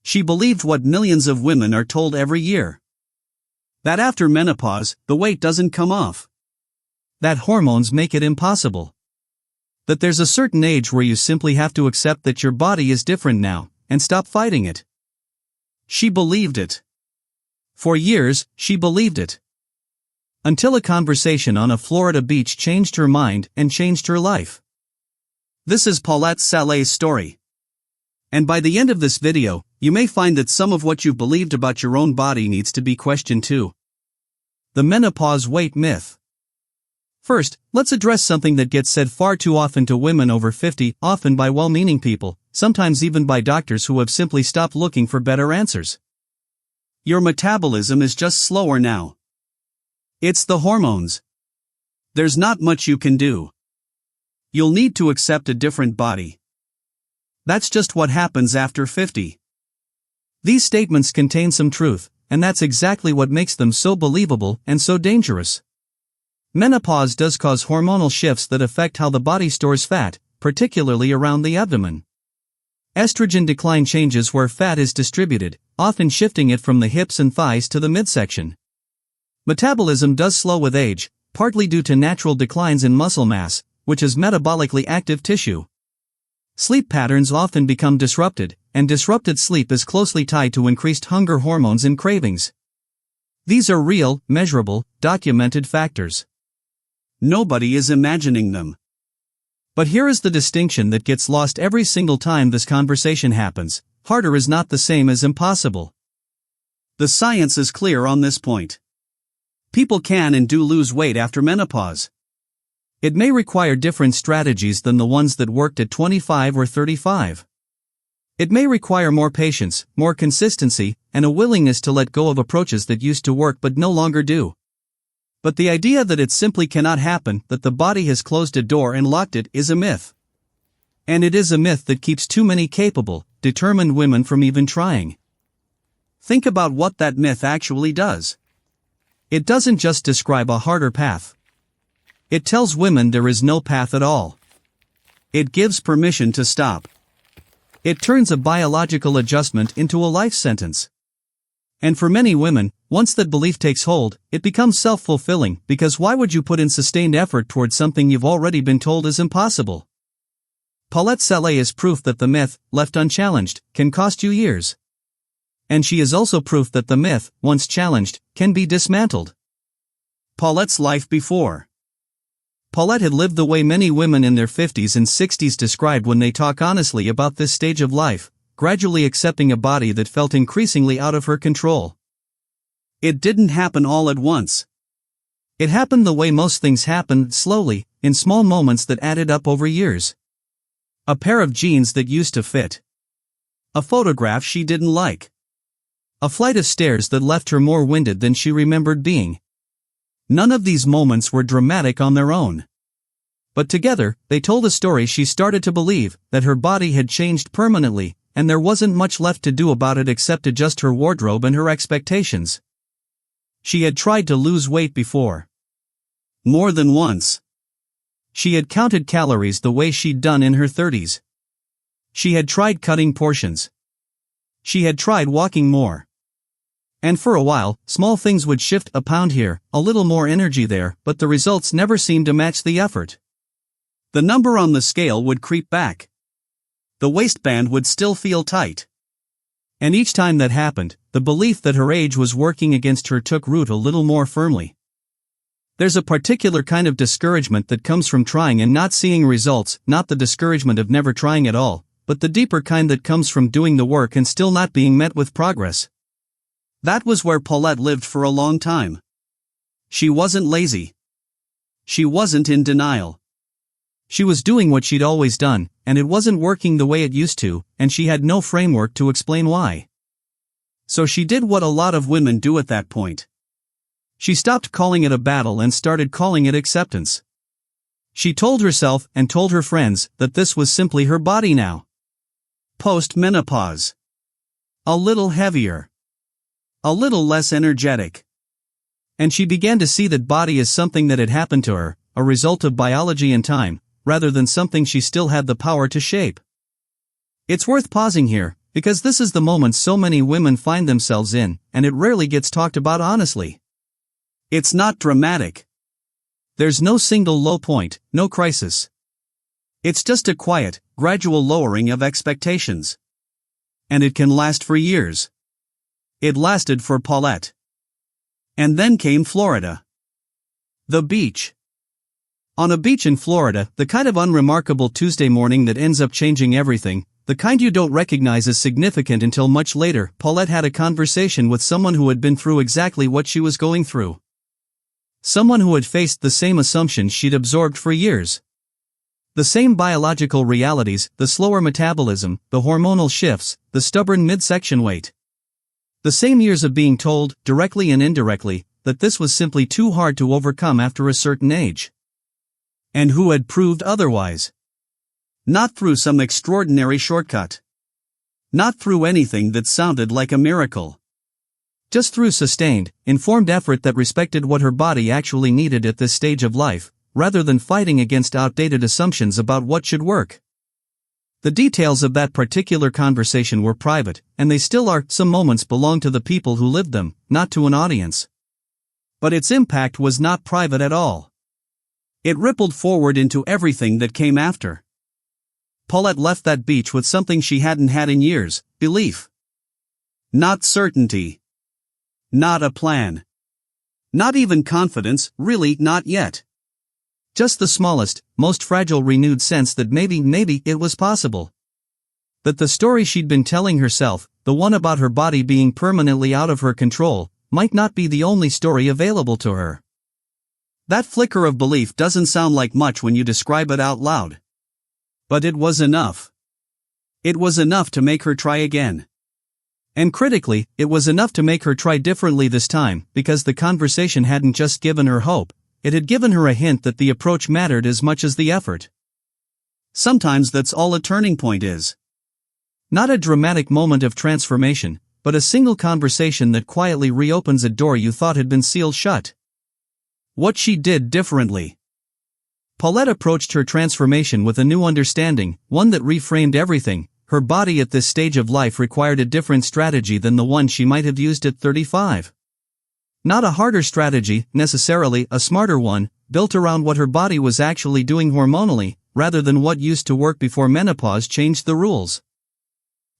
She believed what millions of women are told every year. That after menopause, the weight doesn't come off. That hormones make it impossible. That there's a certain age where you simply have to accept that your body is different now, and stop fighting it. She believed it. For years, she believed it. Until a conversation on a Florida beach changed her mind and changed her life. This is Paulette Szalay's story. And by the end of this video, you may find that some of what you've believed about your own body needs to be questioned too. The menopause weight myth. First, let's address something that gets said far too often to women over 50, often by well-meaning people, sometimes even by doctors who have simply stopped looking for better answers. Your metabolism is just slower now. It's the hormones. There's not much you can do. You'll need to accept a different body. That's just what happens after 50. These statements contain some truth, and that's exactly what makes them so believable and so dangerous. Menopause does cause hormonal shifts that affect how the body stores fat, particularly around the abdomen. Estrogen decline changes where fat is distributed, often shifting it from the hips and thighs to the midsection. Metabolism does slow with age, partly due to natural declines in muscle mass, which is metabolically active tissue. Sleep patterns often become disrupted, and disrupted sleep is closely tied to increased hunger hormones and cravings. These are real, measurable, documented factors. Nobody is imagining them. But here is the distinction that gets lost every single time this conversation happens: harder is not the same as impossible. The science is clear on this point. People can and do lose weight after menopause. It may require different strategies than the ones that worked at 25 or 35. It may require more patience, more consistency, and a willingness to let go of approaches that used to work but no longer do. But the idea that it simply cannot happen, that the body has closed a door and locked it, is a myth. And it is a myth that keeps too many capable, determined women from even trying. Think about what that myth actually does. It doesn't just describe a harder path. It tells women there is no path at all. It gives permission to stop. It turns a biological adjustment into a life sentence. And for many women, once that belief takes hold, it becomes self-fulfilling, because why would you put in sustained effort towards something you've already been told is impossible? Paulette Szalay is proof that the myth, left unchallenged, can cost you years. And she is also proof that the myth, once challenged, can be dismantled. Paulette's life before. Paulette had lived the way many women in their 50s and 60s describe when they talk honestly about this stage of life, gradually accepting a body that felt increasingly out of her control. It didn't happen all at once. It happened the way most things happen, slowly, in small moments that added up over years. A pair of jeans that used to fit. A photograph she didn't like. A flight of stairs that left her more winded than she remembered being. None of these moments were dramatic on their own. But together, they told a story she started to believe, that her body had changed permanently, and there wasn't much left to do about it except adjust her wardrobe and her expectations. She had tried to lose weight before. More than once. She had counted calories the way she'd done in her 30s. She had tried cutting portions. She had tried walking more. And for a while, small things would shift, a pound here, a little more energy there, but the results never seemed to match the effort. The number on the scale would creep back. The waistband would still feel tight. And each time that happened, the belief that her age was working against her took root a little more firmly. There's a particular kind of discouragement that comes from trying and not seeing results, not the discouragement of never trying at all, but the deeper kind that comes from doing the work and still not being met with progress. That was where Paulette lived for a long time. She wasn't lazy. She wasn't in denial. She was doing what she'd always done, and it wasn't working the way it used to, and she had no framework to explain why. So she did what a lot of women do at that point. She stopped calling it a battle and started calling it acceptance. She told herself and told her friends that this was simply her body now. Post-menopause. A little heavier. A little less energetic. And she began to see that body as something that had happened to her, a result of biology and time, rather than something she still had the power to shape. It's worth pausing here, Because this is the moment so many women find themselves in, and it rarely gets talked about honestly. It's not dramatic. There's no single low point, no crisis. It's just a quiet, gradual lowering of expectations. And it can last for years. It lasted for Paulette. And then came Florida. The beach. On a beach in Florida, the kind of unremarkable Tuesday morning that ends up changing everything, the kind you don't recognize as significant until much later, Paulette had a conversation with someone who had been through exactly what she was going through. Someone who had faced the same assumptions she'd absorbed for years. The same biological realities, the slower metabolism, the hormonal shifts, the stubborn midsection weight. The same years of being told, directly and indirectly, that this was simply too hard to overcome after a certain age. And who had proved otherwise. Not through some extraordinary shortcut. Not through anything that sounded like a miracle. Just through sustained, informed effort that respected what her body actually needed at this stage of life, rather than fighting against outdated assumptions about what should work. The details of that particular conversation were private, and they still are. Some moments belong to the people who lived them, not to an audience. But its impact was not private at all. It rippled forward into everything that came after. Paulette left that beach with something she hadn't had in years: belief. Not certainty. Not a plan. Not even confidence, really not yet. Just the smallest, most fragile renewed sense that maybe it was possible. That the story she'd been telling herself, the one about her body being permanently out of her control, might not be the only story available to her. That flicker of belief doesn't sound like much when you describe it out loud. But it was enough. It was enough to make her try again. And critically, it was enough to make her try differently this time, because the conversation hadn't just given her hope, it had given her a hint that the approach mattered as much as the effort. Sometimes that's all a turning point is. Not a dramatic moment of transformation, but a single conversation that quietly reopens a door you thought had been sealed shut. What she did differently. Paulette approached her transformation with a new understanding, one that reframed everything. Her body at this stage of life required a different strategy than the one she might have used at 35. Not a harder strategy, necessarily, a smarter one, built around what her body was actually doing hormonally, rather than what used to work before menopause changed the rules.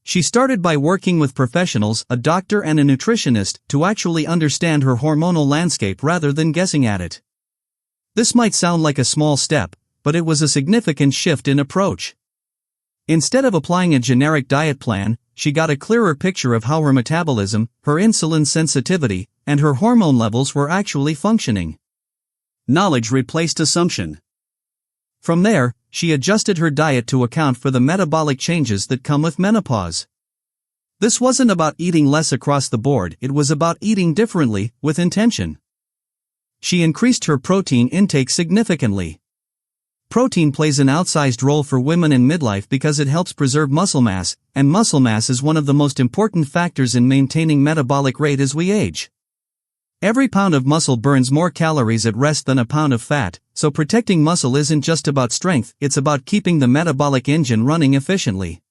She started by working with professionals, a doctor and a nutritionist, to actually understand her hormonal landscape rather than guessing at it. This might sound like a small step, but it was a significant shift in approach. Instead of applying a generic diet plan, she got a clearer picture of how her metabolism, her insulin sensitivity, and her hormone levels were actually functioning. Knowledge replaced assumption. From there, she adjusted her diet to account for the metabolic changes that come with menopause. This wasn't about eating less across the board, it was about eating differently, with intention. She increased her protein intake significantly. Protein plays an outsized role for women in midlife because it helps preserve muscle mass, and muscle mass is one of the most important factors in maintaining metabolic rate as we age. Every pound of muscle burns more calories at rest than a pound of fat, so protecting muscle isn't just about strength, it's about keeping the metabolic engine running efficiently.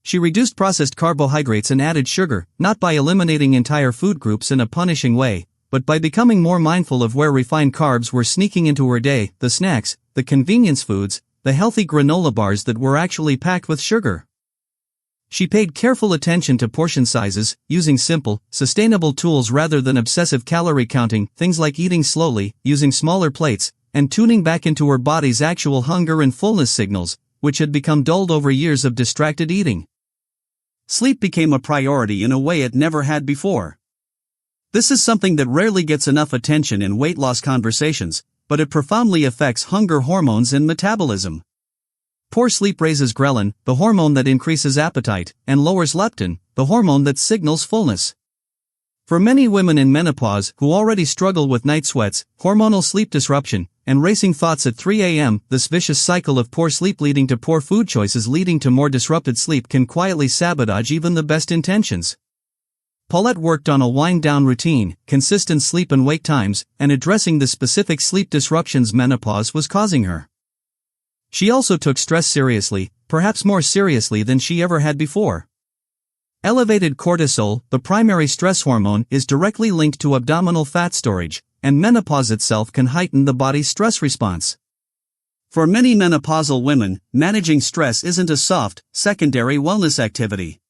She reduced processed carbohydrates and added sugar, not by eliminating entire food groups in a punishing way, but by becoming more mindful of where refined carbs were sneaking into her day, the snacks, the convenience foods, the healthy granola bars that were actually packed with sugar. She paid careful attention to portion sizes, using simple, sustainable tools rather than obsessive calorie counting, things like eating slowly, using smaller plates, and tuning back into her body's actual hunger and fullness signals, which had become dulled over years of distracted eating. Sleep became a priority in a way it never had before. This is something that rarely gets enough attention in weight loss conversations, but it profoundly affects hunger hormones and metabolism. Poor sleep raises ghrelin, the hormone that increases appetite, and lowers leptin, the hormone that signals fullness. For many women in menopause who already struggle with night sweats, hormonal sleep disruption, and racing thoughts at 3 a.m., this vicious cycle of poor sleep leading to poor food choices leading to more disrupted sleep can quietly sabotage even the best intentions. Paulette worked on a wind-down routine, consistent sleep and wake times, and addressing the specific sleep disruptions menopause was causing her. She also took stress seriously, perhaps more seriously than she ever had before. Elevated cortisol, the primary stress hormone, is directly linked to abdominal fat storage, and menopause itself can heighten the body's stress response. For many menopausal women, managing stress isn't a soft, secondary wellness activity.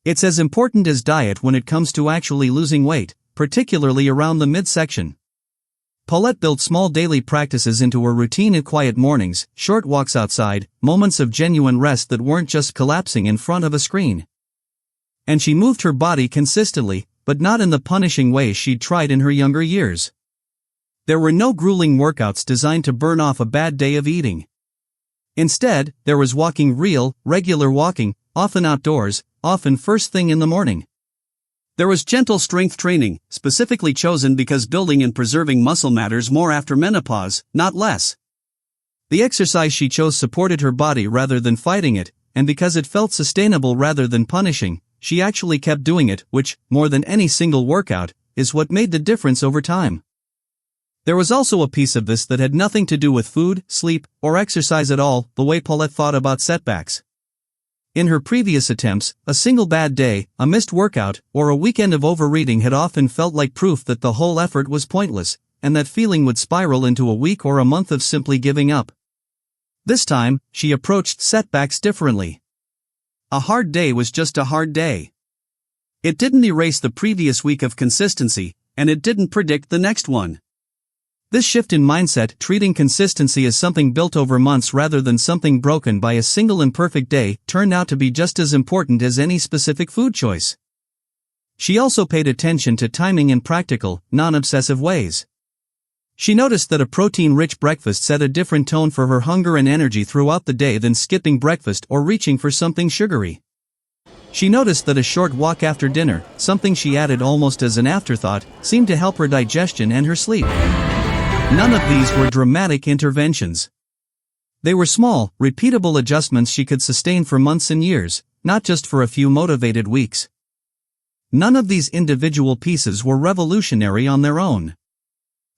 It's as important as diet when it comes to actually losing weight, particularly around the midsection. Paulette built small daily practices into her routine in quiet mornings, short walks outside, moments of genuine rest that weren't just collapsing in front of a screen. And she moved her body consistently, but not in the punishing way she'd tried in her younger years. There were no grueling workouts designed to burn off a bad day of eating. Instead, there was walking, regular walking, often outdoors, often first thing in the morning. There was gentle strength training, specifically chosen because building and preserving muscle matters more after menopause, not less. The exercise she chose supported her body rather than fighting it, and because it felt sustainable rather than punishing, she actually kept doing it, which, more than any single workout, is what made the difference over time. There was also a piece of this that had nothing to do with food, sleep, or exercise at all, the way Paulette thought about setbacks. In her previous attempts, a single bad day, a missed workout, or a weekend of overeating had often felt like proof that the whole effort was pointless, and that feeling would spiral into a week or a month of simply giving up. This time, she approached setbacks differently. A hard day was just a hard day. It didn't erase the previous week of consistency, and it didn't predict the next one. This shift in mindset, treating consistency as something built over months rather than something broken by a single imperfect day, turned out to be just as important as any specific food choice. She also paid attention to timing in practical, non-obsessive ways. She noticed that a protein-rich breakfast set a different tone for her hunger and energy throughout the day than skipping breakfast or reaching for something sugary. She noticed that a short walk after dinner, something she added almost as an afterthought, seemed to help her digestion and her sleep. None of these were dramatic interventions. They were small, repeatable adjustments she could sustain for months and years, not just for a few motivated weeks. None of these individual pieces were revolutionary on their own.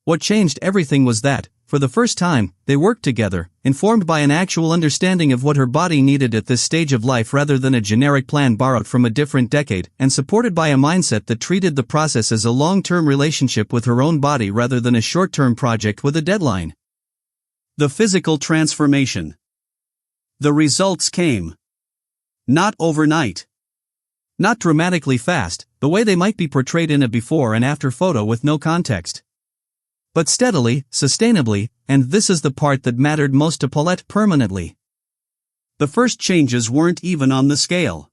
What changed everything was that, for the first time, they worked together, informed by an actual understanding of what her body needed at this stage of life rather than a generic plan borrowed from a different decade, and supported by a mindset that treated the process as a long-term relationship with her own body rather than a short-term project with a deadline. The physical transformation. The results came. Not overnight. Not dramatically fast, the way they might be portrayed in a before and after photo with no context. But steadily, sustainably, and this is the part that mattered most to Paulette, permanently. The first changes weren't even on the scale.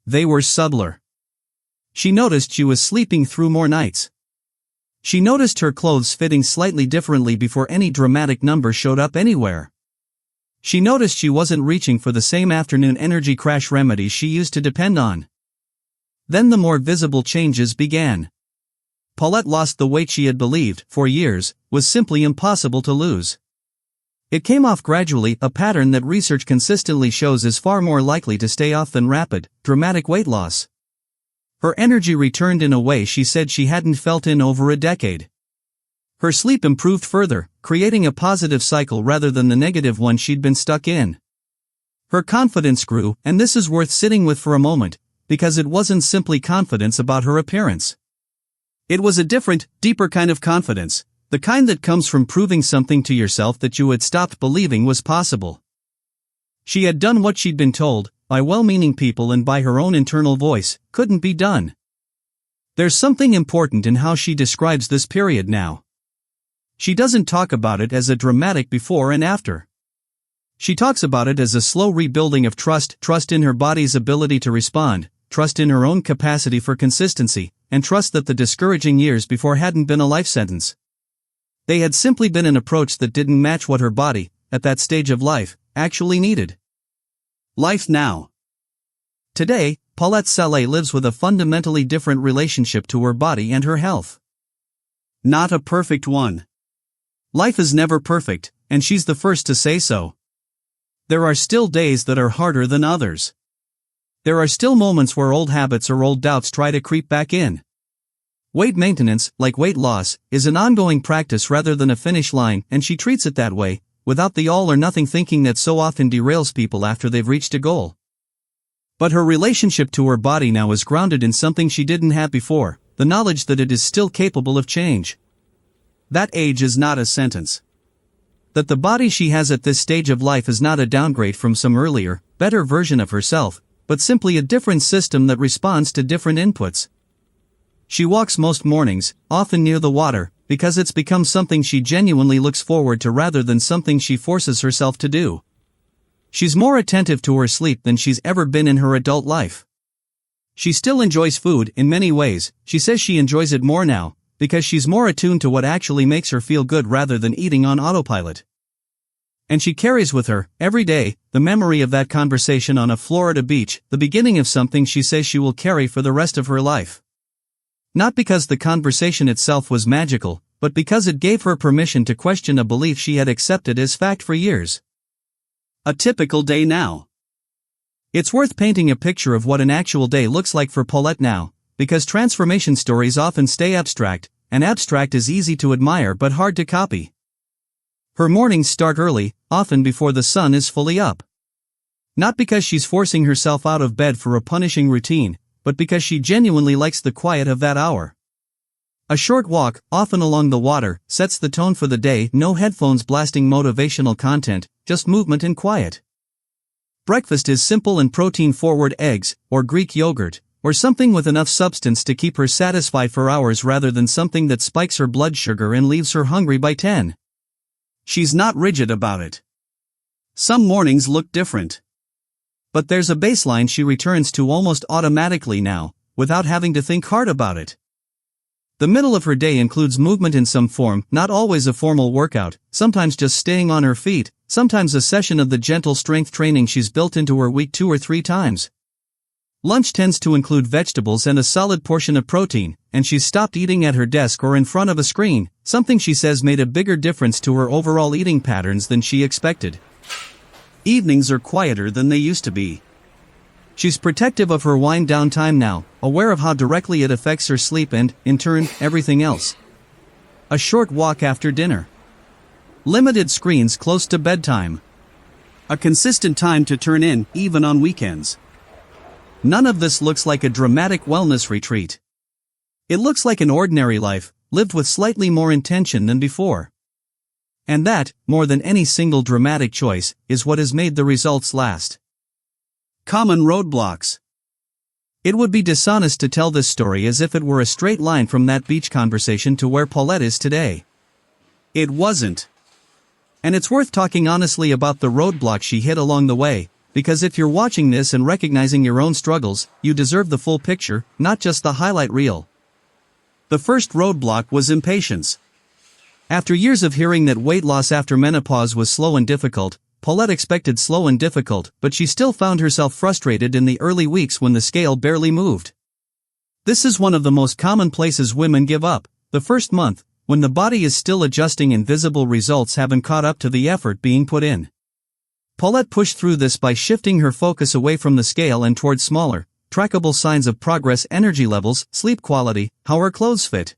They were subtler. She noticed she was sleeping through more nights. She noticed her clothes fitting slightly differently before any dramatic number showed up anywhere. She noticed she wasn't reaching for the same afternoon energy crash remedies she used to depend on. Then the more visible changes began. Paulette lost the weight she had believed, for years, was simply impossible to lose. It came off gradually, a pattern that research consistently shows is far more likely to stay off than rapid, dramatic weight loss. Her energy returned in a way she said she hadn't felt in over a decade. Her sleep improved further, creating a positive cycle rather than the negative one she'd been stuck in. Her confidence grew, and this is worth sitting with for a moment, because it wasn't simply confidence about her appearance. It was a different, deeper kind of confidence, the kind that comes from proving something to yourself that you had stopped believing was possible. She had done what she'd been told, by well-meaning people and by her own internal voice, couldn't be done. There's something important in how she describes this period now. She doesn't talk about it as a dramatic before and after. She talks about it as a slow rebuilding of trust in her body's ability to respond, trust in her own capacity for consistency, and trust that the discouraging years before hadn't been a life sentence. They had simply been an approach that didn't match what her body, at that stage of life, actually needed. Life now. Today, Paulette Szalay lives with a fundamentally different relationship to her body and her health. Not a perfect one. Life is never perfect, and she's the first to say so. There are still days that are harder than others. There are still moments where old habits or old doubts try to creep back in. Weight maintenance, like weight loss, is an ongoing practice rather than a finish line, and she treats it that way, without the all-or-nothing thinking that so often derails people after they've reached a goal. But her relationship to her body now is grounded in something she didn't have before, the knowledge that it is still capable of change. That age is not a sentence. That the body she has at this stage of life is not a downgrade from some earlier, better version of herself, but simply a different system that responds to different inputs. She walks most mornings, often near the water, because it's become something she genuinely looks forward to rather than something she forces herself to do. She's more attentive to her sleep than she's ever been in her adult life. She still enjoys food in many ways. She says she enjoys it more now, because she's more attuned to what actually makes her feel good rather than eating on autopilot. And she carries with her, every day, the memory of that conversation on a Florida beach, the beginning of something she says she will carry for the rest of her life. Not because the conversation itself was magical, but because it gave her permission to question a belief she had accepted as fact for years. A typical day now. It's worth painting a picture of what an actual day looks like for Paulette now, because transformation stories often stay abstract, and abstract is easy to admire but hard to copy. Her mornings start early, often before the sun is fully up. Not because she's forcing herself out of bed for a punishing routine, but because she genuinely likes the quiet of that hour. A short walk, often along the water, sets the tone for the day. No headphones blasting motivational content, just movement and quiet. Breakfast is simple and protein-forward: eggs, or Greek yogurt, or something with enough substance to keep her satisfied for hours rather than something that spikes her blood sugar and leaves her hungry by 10. She's not rigid about it. Some mornings look different. But there's a baseline she returns to almost automatically now, without having to think hard about it. The middle of her day includes movement in some form, not always a formal workout, sometimes just staying on her feet, sometimes a session of the gentle strength training she's built into her week 2 or 3 times. Lunch tends to include vegetables and a solid portion of protein, and she's stopped eating at her desk or in front of a screen, something she says made a bigger difference to her overall eating patterns than she expected. Evenings are quieter than they used to be. She's protective of her wind-down time now, aware of how directly it affects her sleep and, in turn, everything else. A short walk after dinner. Limited screens close to bedtime. A consistent time to turn in, even on weekends. None of this looks like a dramatic wellness retreat. It looks like an ordinary life, lived with slightly more intention than before. And that, more than any single dramatic choice, is what has made the results last. Common roadblocks. It would be dishonest to tell this story as if it were a straight line from that beach conversation to where Paulette is today. It wasn't. And it's worth talking honestly about the roadblocks she hit along the way, because if you're watching this and recognizing your own struggles, you deserve the full picture, not just the highlight reel. The first roadblock was impatience. After years of hearing that weight loss after menopause was slow and difficult, Paulette expected slow and difficult, but she still found herself frustrated in the early weeks when the scale barely moved. This is one of the most common places women give up, the first month, when the body is still adjusting and visible results haven't caught up to the effort being put in. Paulette pushed through this by shifting her focus away from the scale and towards smaller, trackable signs of progress: energy levels, sleep quality, how her clothes fit.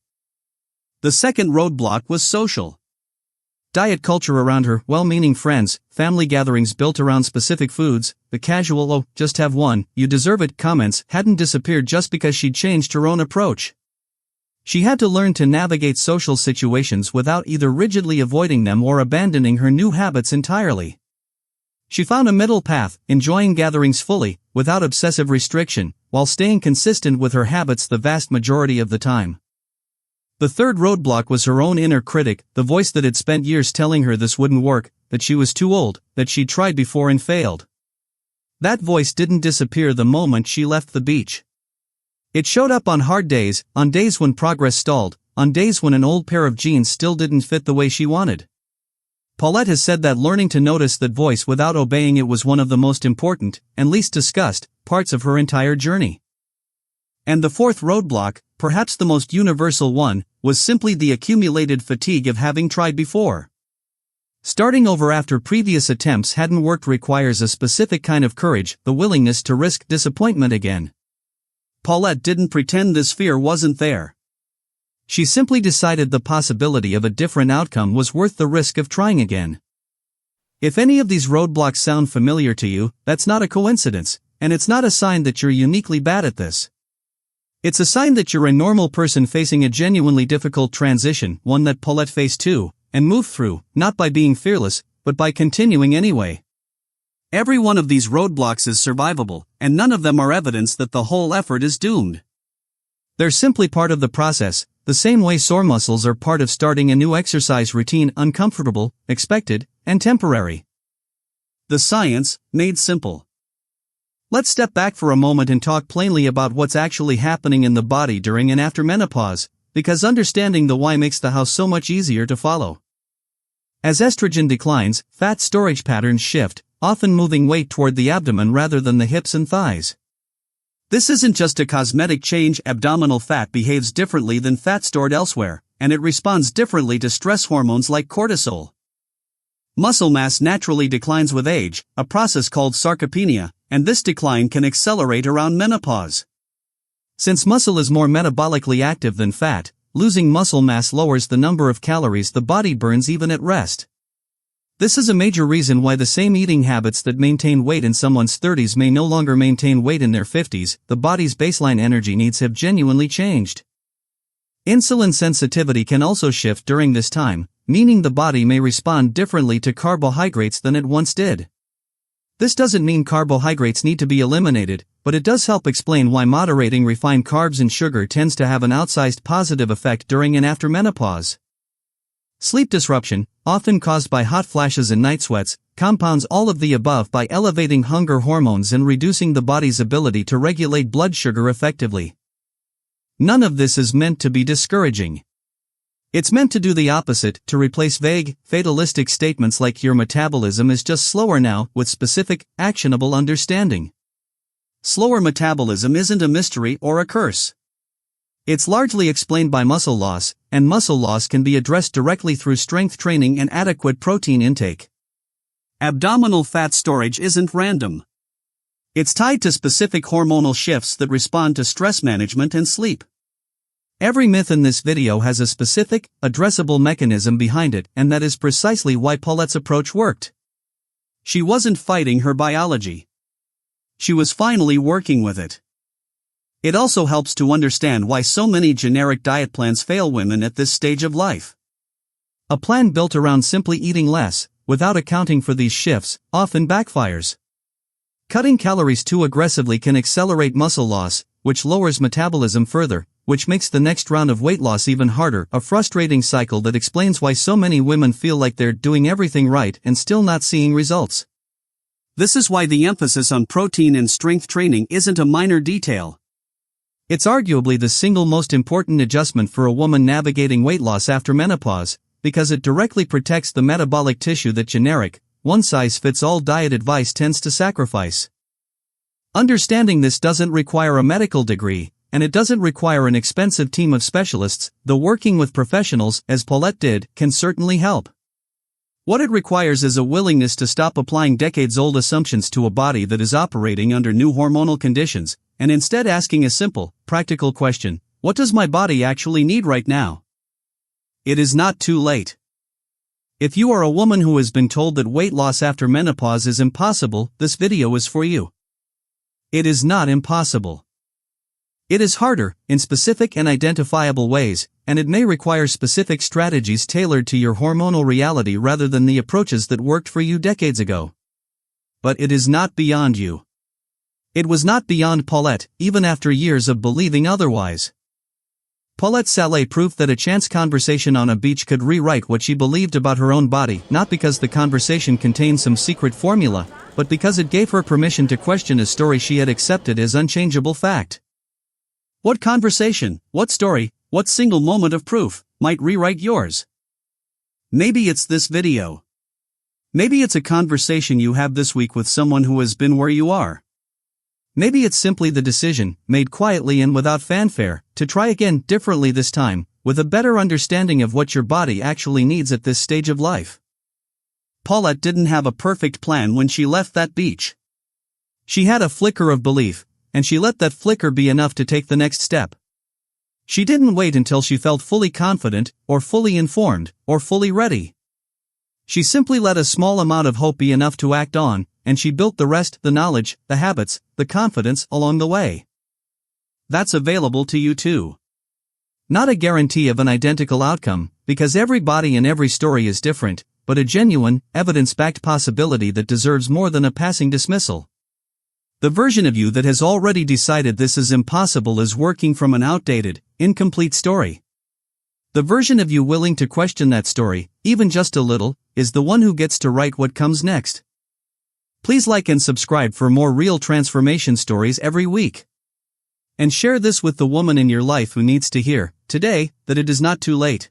The second roadblock was social. Diet culture around her, well-meaning friends, family gatherings built around specific foods, the casual "oh, just have one, you deserve it" comments hadn't disappeared just because she'd changed her own approach. She had to learn to navigate social situations without either rigidly avoiding them or abandoning her new habits entirely. She found a middle path, enjoying gatherings fully, without obsessive restriction, while staying consistent with her habits the vast majority of the time. The third roadblock was her own inner critic, the voice that had spent years telling her this wouldn't work, that she was too old, that she'd tried before and failed. That voice didn't disappear the moment she left the beach. It showed up on hard days, on days when progress stalled, on days when an old pair of jeans still didn't fit the way she wanted. Paulette has said that learning to notice that voice without obeying it was one of the most important, and least discussed, parts of her entire journey. And the fourth roadblock, perhaps the most universal one, was simply the accumulated fatigue of having tried before. Starting over after previous attempts hadn't worked requires a specific kind of courage, the willingness to risk disappointment again. Paulette didn't pretend this fear wasn't there. She simply decided the possibility of a different outcome was worth the risk of trying again. If any of these roadblocks sound familiar to you, that's not a coincidence. and it's not a sign that you're uniquely bad at this. It's a sign that you're a normal person facing a genuinely difficult transition, one that Paulette faced too, and moved through, not by being fearless, but by continuing anyway. Every one of these roadblocks is survivable, and none of them are evidence that the whole effort is doomed. They're simply part of the process, the same way sore muscles are part of starting a new exercise routine, uncomfortable, expected, and temporary. The science, made simple. Let's step back for a moment and talk plainly about what's actually happening in the body during and after menopause, because understanding the why makes the how so much easier to follow. As estrogen declines, fat storage patterns shift, often moving weight toward the abdomen rather than the hips and thighs. This isn't just a cosmetic change. Abdominal fat behaves differently than fat stored elsewhere, and it responds differently to stress hormones like cortisol. Muscle mass naturally declines with age, a process called sarcopenia, and this decline can accelerate around menopause. Since muscle is more metabolically active than fat, losing muscle mass lowers the number of calories the body burns even at rest. This is a major reason why the same eating habits that maintain weight in someone's 30s may no longer maintain weight in their 50s. The body's baseline energy needs have genuinely changed. Insulin sensitivity can also shift during this time, meaning the body may respond differently to carbohydrates than it once did. This doesn't mean carbohydrates need to be eliminated, but it does help explain why moderating refined carbs and sugar tends to have an outsized positive effect during and after menopause. Sleep disruption, often caused by hot flashes and night sweats, compounds all of the above by elevating hunger hormones and reducing the body's ability to regulate blood sugar effectively. None of this is meant to be discouraging. It's meant to do the opposite, to replace vague, fatalistic statements like your metabolism is just slower now with specific, actionable understanding. Slower metabolism isn't a mystery or a curse. It's largely explained by muscle loss, and muscle loss can be addressed directly through strength training and adequate protein intake. Abdominal fat storage isn't random. It's tied to specific hormonal shifts that respond to stress management and sleep. Every myth in this video has a specific, addressable mechanism behind it, and that is precisely why Paulette's approach worked. She wasn't fighting her biology. She was finally working with it. It also helps to understand why so many generic diet plans fail women at this stage of life. A plan built around simply eating less, without accounting for these shifts, often backfires. Cutting calories too aggressively can accelerate muscle loss, which lowers metabolism further, which makes the next round of weight loss even harder, a frustrating cycle that explains why so many women feel like they're doing everything right and still not seeing results. This is why the emphasis on protein and strength training isn't a minor detail. It's arguably the single most important adjustment for a woman navigating weight loss after menopause, because it directly protects the metabolic tissue that generic, one-size-fits-all diet advice tends to sacrifice. Understanding this doesn't require a medical degree, and it doesn't require an expensive team of specialists, though working with professionals, as Paulette did, can certainly help. What it requires is a willingness to stop applying decades-old assumptions to a body that is operating under new hormonal conditions, and instead asking a simple, practical question: what does my body actually need right now? It is not too late. If you are a woman who has been told that weight loss after menopause is impossible, this video is for you. It is not impossible. It is harder, in specific and identifiable ways, and it may require specific strategies tailored to your hormonal reality rather than the approaches that worked for you decades ago. But it is not beyond you. It was not beyond Paulette, even after years of believing otherwise. Paulette Szalay proved that a chance conversation on a beach could rewrite what she believed about her own body, not because the conversation contained some secret formula, but because it gave her permission to question a story she had accepted as unchangeable fact. What conversation, what story, what single moment of proof might rewrite yours? Maybe it's this video. Maybe it's a conversation you have this week with someone who has been where you are. Maybe it's simply the decision, made quietly and without fanfare, to try again differently this time, with a better understanding of what your body actually needs at this stage of life. Paulette didn't have a perfect plan when she left that beach. She had a flicker of belief, and she let that flicker be enough to take the next step. She didn't wait until she felt fully confident, or fully informed, or fully ready. She simply let a small amount of hope be enough to act on, and she built the rest, the knowledge, the habits, the confidence along the way. That's available to you too. Not a guarantee of an identical outcome, because every body and every story is different, but a genuine, evidence-backed possibility that deserves more than a passing dismissal. The version of you that has already decided this is impossible is working from an outdated, incomplete story. The version of you willing to question that story, even just a little, is the one who gets to write what comes next. Please like and subscribe for more real transformation stories every week. And share this with the woman in your life who needs to hear, today, that it is not too late.